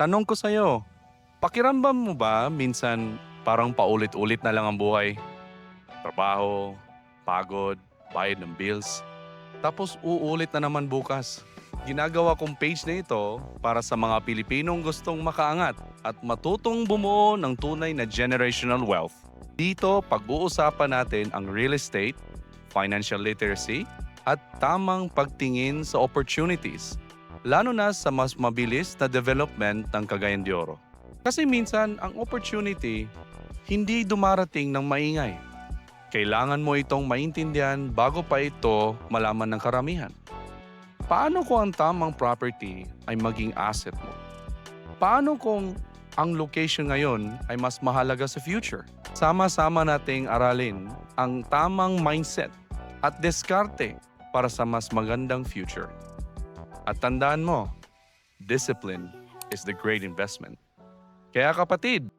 Tanong ko sa'yo, pakiramdam mo ba minsan parang paulit-ulit na lang ang buhay? Trabaho, pagod, bayad ng bills, tapos uulit na naman bukas. Ginagawa kong page na ito para sa mga Pilipinong gustong makaangat at matutong bumuo ng tunay na generational wealth. Dito, pag-uusapan natin ang real estate, financial literacy, at tamang pagtingin sa opportunities, lalo na sa mas mabilis na development ng Cagayan de Oro. Kasi minsan, ang opportunity hindi dumarating ng maingay. Kailangan mo itong maintindihan bago pa ito malaman ng karamihan. Paano kung ang tamang property ay maging asset mo? Paano kung ang location ngayon ay mas mahalaga sa future? Sama-sama nating aralin ang tamang mindset at diskarte para sa mas magandang future. At tandaan mo, discipline is the great investment. Kaya kapatid,